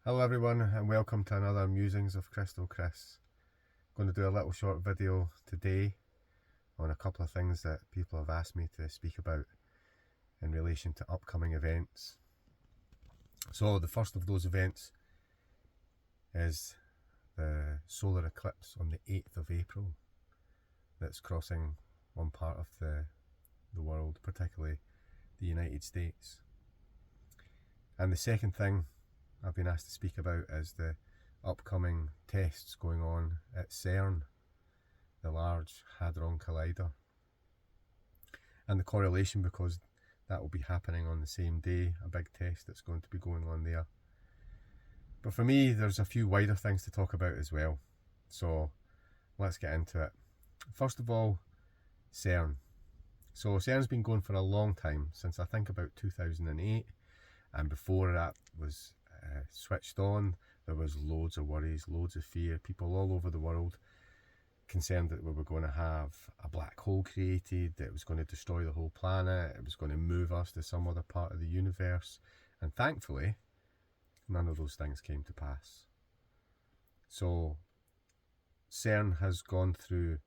Hello everyone and welcome to another Musings of Crystal Chris. I'm going to do a little short video today on a couple of things that people have asked me to speak about in relation to upcoming events. So the first of those events is the solar eclipse on the 8th of April that's crossing one part of the world, particularly the United States. And the second thing I've been asked to speak about is the upcoming tests going on at CERN, the Large Hadron Collider, and the correlation, because that will be happening on the same day, a big test that's going to be going on there. But for me, there's a few wider things to talk about as well, so let's get into it. First of all, CERN. So CERN's been going for a long time, since I think about 2008, and before that was switched on, there was loads of worries, loads of fear, people all over the world concerned that we were going to have a black hole created, that it was going to destroy the whole planet, it was going to move us to some other part of the universe, and thankfully none of those things came to pass. So CERN has gone through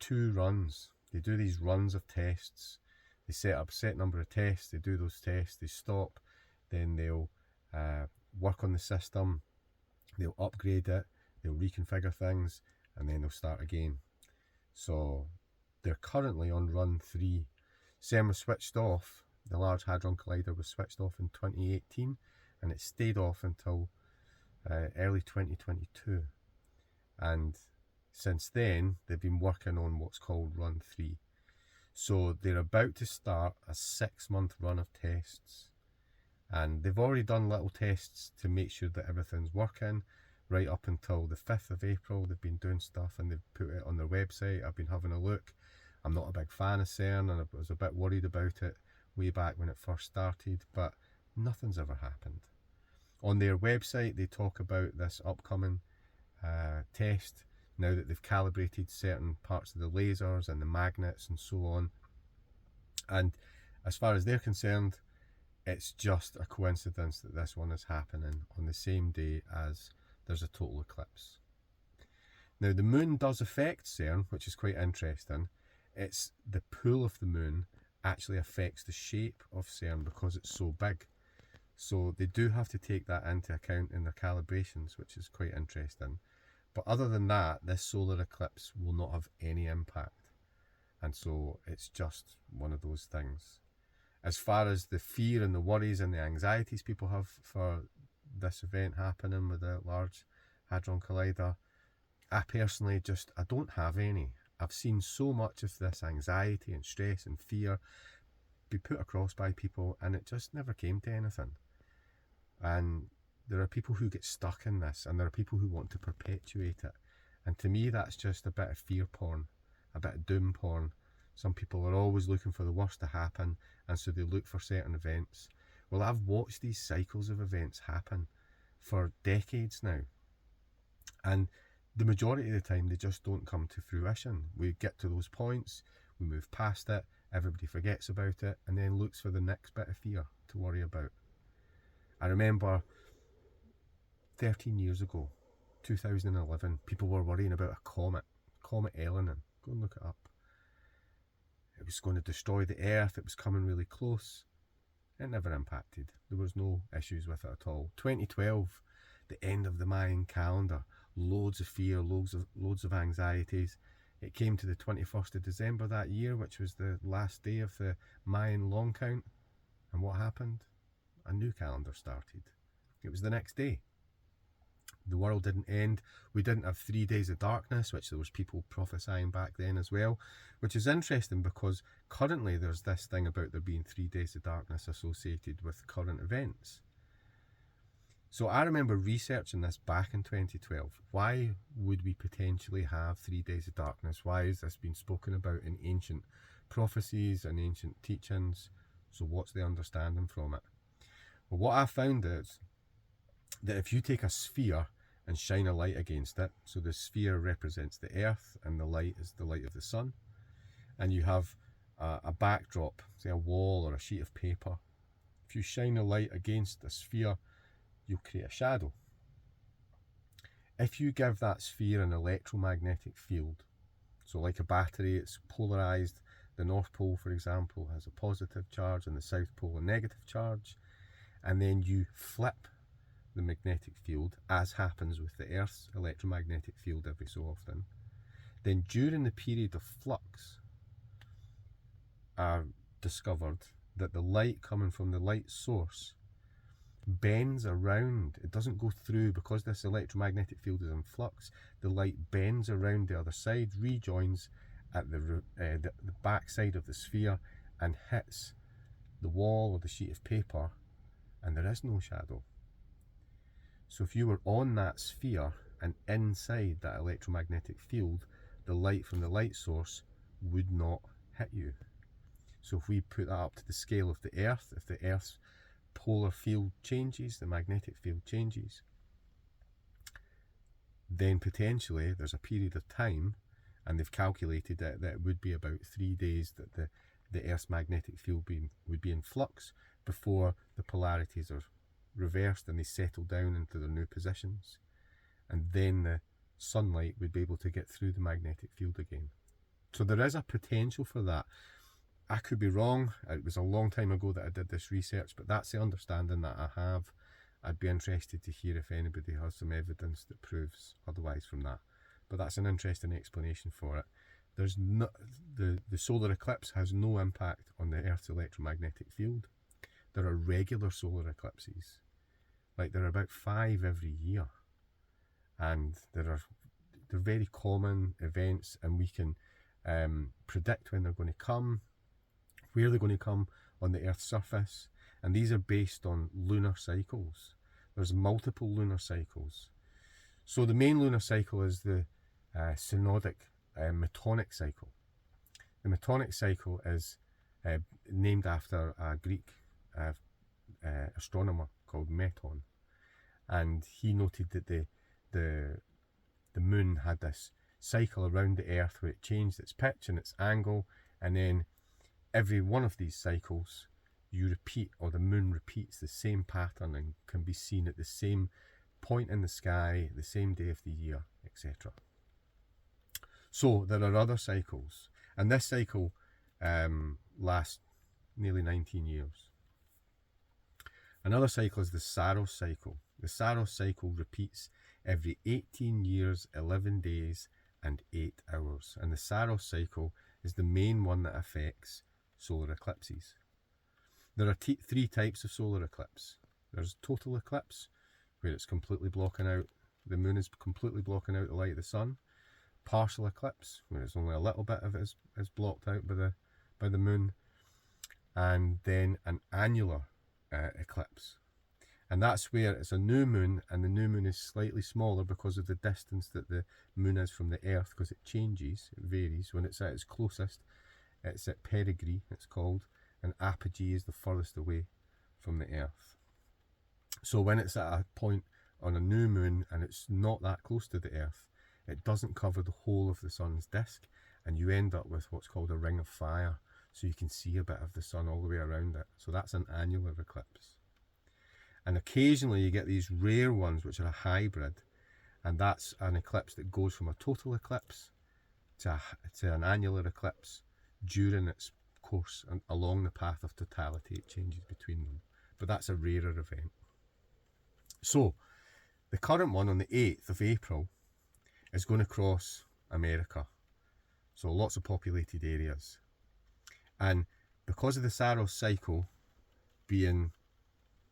2 runs. They do these runs of tests, they set up a set number of tests, they do those tests, they stop, then they'll work on the system, they'll upgrade it, they'll reconfigure things, and then they'll start again. So they're currently on run 3. CERN was switched off, the Large Hadron Collider was switched off in 2018, and it stayed off until early 2022. And since then, they've been working on what's called run 3. So they're about to start a 6-month run of tests. And they've already done little tests to make sure that everything's working. Right up until the 5th of April, they've been doing stuff and they've put it on their website. I've been having a look. I'm not a big fan of CERN, and I was a bit worried about it way back when it first started, but nothing's ever happened. On their website, they talk about this upcoming test, now that they've calibrated certain parts of the lasers and the magnets and so on. And as far as they're concerned, it's just a coincidence that this one is happening on the same day as there's a total eclipse. Now the moon does affect CERN, which is quite interesting. It's the pull of the moon actually affects the shape of CERN because it's so big. So they do have to take that into account in their calibrations, which is quite interesting. But other than that, this solar eclipse will not have any impact. And so it's just one of those things. As far as the fear and the worries and the anxieties people have for this event happening with the Large Hadron Collider, I personally I don't have any. I've seen so much of this anxiety and stress and fear be put across by people, and it just never came to anything. And there are people who get stuck in this, and there are people who want to perpetuate it. And to me, that's just a bit of fear porn, a bit of doom porn. Some people are always looking for the worst to happen, and so they look for certain events. Well, I've watched these cycles of events happen for decades now, and the majority of the time they just don't come to fruition. We get to those points, we move past it, everybody forgets about it, and then looks for the next bit of fear to worry about. I remember 13 years ago, 2011, people were worrying about a comet Elenin. Go and look it up. It was going to destroy the Earth, it was coming really close. It never impacted. There was no issues with it at all. 2012, the end of the Mayan calendar, loads of fear, loads of anxieties. It came to the 21st of December that year, which was the last day of the Mayan long count. And what happened? A new calendar started. It was the next day. The world didn't end. We didn't have 3 days of darkness, which there was people prophesying back then as well, which is interesting because currently there's this thing about there being 3 days of darkness associated with current events. So I remember researching this back in 2012. Why would we potentially have 3 days of darkness? Why has this been spoken about in ancient prophecies and ancient teachings? So what's the understanding from it? Well, what I found is that if you take a sphere and shine a light against it, so the sphere represents the earth and the light is the light of the sun, and you have a backdrop, say a wall or a sheet of paper, if you shine a light against a sphere, you'll create a shadow. If you give that sphere an electromagnetic field, so like a battery, it's polarized. The North Pole, for example, has a positive charge and the South Pole a negative charge. And then you flip the magnetic field, as happens with the Earth's electromagnetic field every so often. Then during the period of flux, are discovered that the light coming from the light source bends around. It doesn't go through, because this electromagnetic field is in flux. The light bends around the other side, rejoins at the back side of the sphere and hits the wall or the sheet of paper, and there is no shadow. So if you were on that sphere and inside that electromagnetic field, the light from the light source would not hit you. So if we put that up to the scale of the Earth, if the Earth's polar field changes, the magnetic field changes, then potentially there's a period of time, and they've calculated that it would be about 3 days that the Earth's magnetic field would be in flux before the polarities are reversed and they settle down into their new positions. And then the sunlight would be able to get through the magnetic field again. So there is a potential for that. I could be wrong. It was a long time ago that I did this research, but that's the understanding that I have. I'd be interested to hear if anybody has some evidence that proves otherwise from that. But that's an interesting explanation for it. There's no, the solar eclipse has no impact on the Earth's electromagnetic field. There are regular solar eclipses. Like, there are about 5 every year. And they're very common events, and we can predict when they're going to come, where they're going to come on the Earth's surface. And these are based on lunar cycles. There's multiple lunar cycles. So the main lunar cycle is the synodic Metonic cycle. The Metonic cycle is named after a Greek astronomer called Meton, and he noted that the moon had this cycle around the Earth where it changed its pitch and its angle, and then every one of these cycles you repeat, or the moon repeats the same pattern and can be seen at the same point in the sky, the same day of the year, etc. So there are other cycles, and this cycle lasts nearly 19 years. Another cycle is the Saros cycle. The Saros cycle repeats every 18 years, 11 days and 8 hours. And the Saros cycle is the main one that affects solar eclipses. There are 3 types of solar eclipse. There's total eclipse, where it's completely blocking out, the moon is completely blocking out the light of the sun. Partial eclipse, where it's only a little bit of it is blocked out by the moon. And then an annular eclipse. And that's where it's a new moon, and the new moon is slightly smaller because of the distance that the moon is from the Earth, because it changes, it varies. When it's at its closest, it's at perigee, it's called, and apogee is the furthest away from the Earth. So when it's at a point on a new moon and it's not that close to the Earth, it doesn't cover the whole of the sun's disk, and you end up with what's called a ring of fire, so you can see a bit of the sun all the way around it. So that's an annular eclipse. And occasionally you get these rare ones which are a hybrid, and that's an eclipse that goes from a total eclipse to an annular eclipse during its course, and along the path of totality it changes between them. But that's a rarer event. So the current one on the 8th of April is going to cross America, so lots of populated areas. And because of the Saros cycle being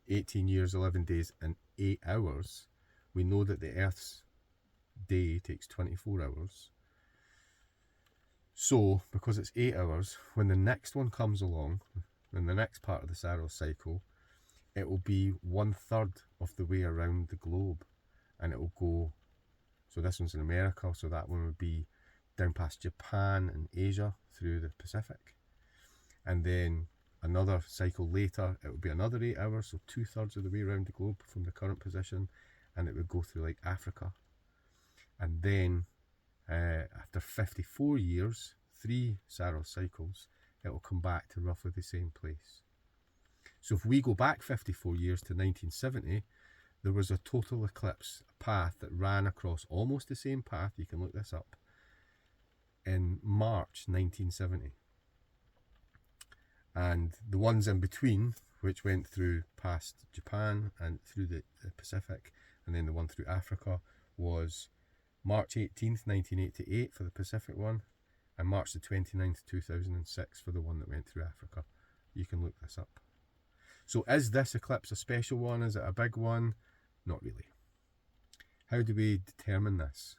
18 years, 11 days and 8 hours, we know that the Earth's day takes 24 hours. So because it's 8 hours, when the next one comes along, in the next part of the Saros cycle, it will be 1/3 of the way around the globe, and it will go, so this one's in America, so that one would be down past Japan and Asia through the Pacific. And then another cycle later, it would be another 8 hours, so 2/3 of the way around the globe from the current position, and it would go through like Africa. And then after 54 years, 3 Saros cycles, it will come back to roughly the same place. So if we go back 54 years to 1970, there was a total eclipse, a path that ran across almost the same path, you can look this up, in March 1970. And the ones in between, which went through past Japan and through the Pacific, and then the one through Africa, was March 18th, 1988 for the Pacific one, and March the 29th, 2006 for the one that went through Africa. You can look this up. So is this eclipse a special one? Is it a big one? Not really. How do we determine this?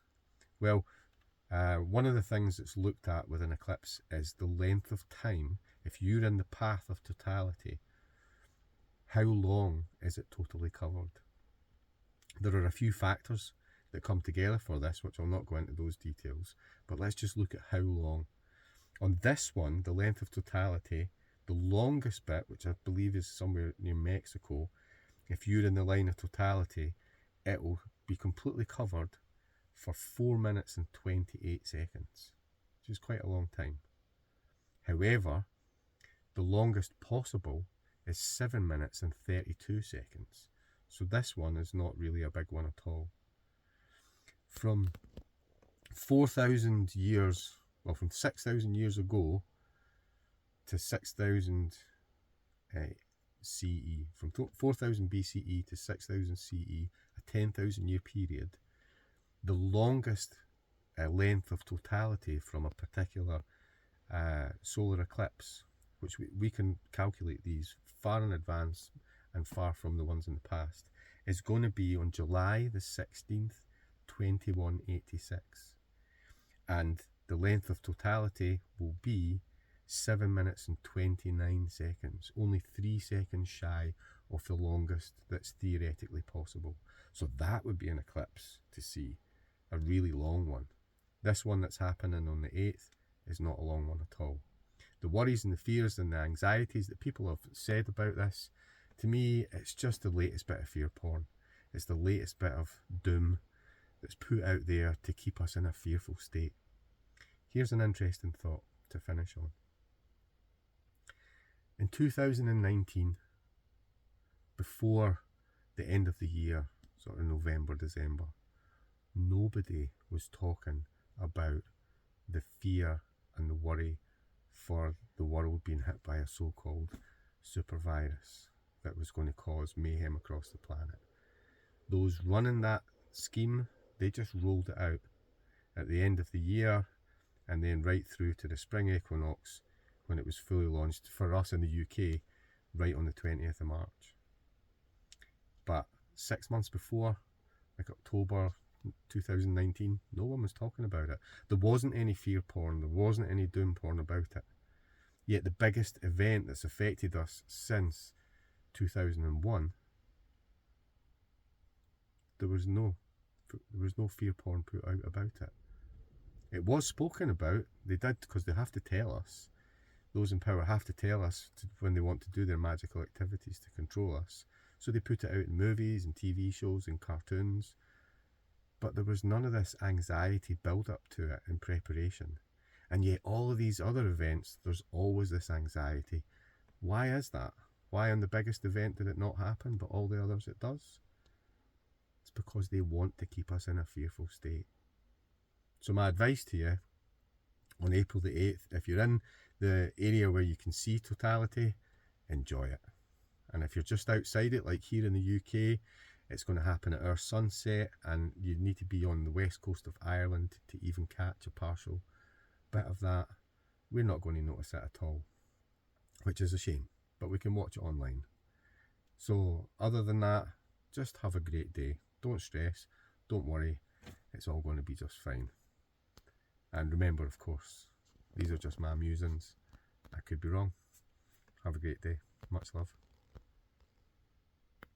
Well, one of the things that's looked at with an eclipse is the length of time. If you're in the path of totality, how long is it totally covered? There are a few factors that come together for this, which I'll not go into those details, but let's just look at how long. On this one, the length of totality, the longest bit, which I believe is somewhere near Mexico, if you're in the line of totality, it will be completely covered for 4 minutes and 28 seconds, which is quite a long time. However, the longest possible is 7 minutes and 32 seconds. So this one is not really a big one at all. From 4,000 years, well, from 6,000 years ago to 6,000 CE, from 4,000 BCE to 6,000 CE, a 10,000 year period, the longest length of totality from a particular solar eclipse, which we can calculate these far in advance and far from the ones in the past, is going to be on July the 16th, 2186. And the length of totality will be 7 minutes and 29 seconds, only 3 seconds shy of the longest that's theoretically possible. So that would be an eclipse to see, a really long one. This one that's happening on the 8th is not a long one at all. The worries and the fears and the anxieties that people have said about this, to me, it's just the latest bit of fear porn. It's the latest bit of doom that's put out there to keep us in a fearful state. Here's an interesting thought to finish on. In 2019, before the end of the year, sort of November, December, nobody was talking about the fear and the worry for the world being hit by a so-called super virus that was going to cause mayhem across the planet. Those running that scheme, they just rolled it out at the end of the year and then right through to the spring equinox when it was fully launched for us in the UK right on the 20th of March. But 6 months before, like October 2019, no one was talking about it. There wasn't any fear porn, there wasn't any doom porn about it. Yet the biggest event that's affected us since 2001, there was no fear porn put out about it. It was spoken about, they did, because they have to tell us. Those in power have to tell us when they want to do their magical activities to control us. So they put it out in movies and TV shows and cartoons. But there was none of this anxiety build up to it in preparation. And yet all of these other events, there's always this anxiety. Why is that? Why on the biggest event did it not happen, but all the others it does? It's because they want to keep us in a fearful state. So my advice to you, on April the 8th, if you're in the area where you can see totality, enjoy it. And if you're just outside it, like here in the UK, it's going to happen at our sunset, and you need to be on the west coast of Ireland to even catch a partial bit of that. We're not going to notice it at all, which is a shame, but we can watch it online. So other than that, just have a great day. Don't stress, don't worry, it's all going to be just fine. And remember, of course, these are just my musings. I could be wrong. Have a great day. Much love.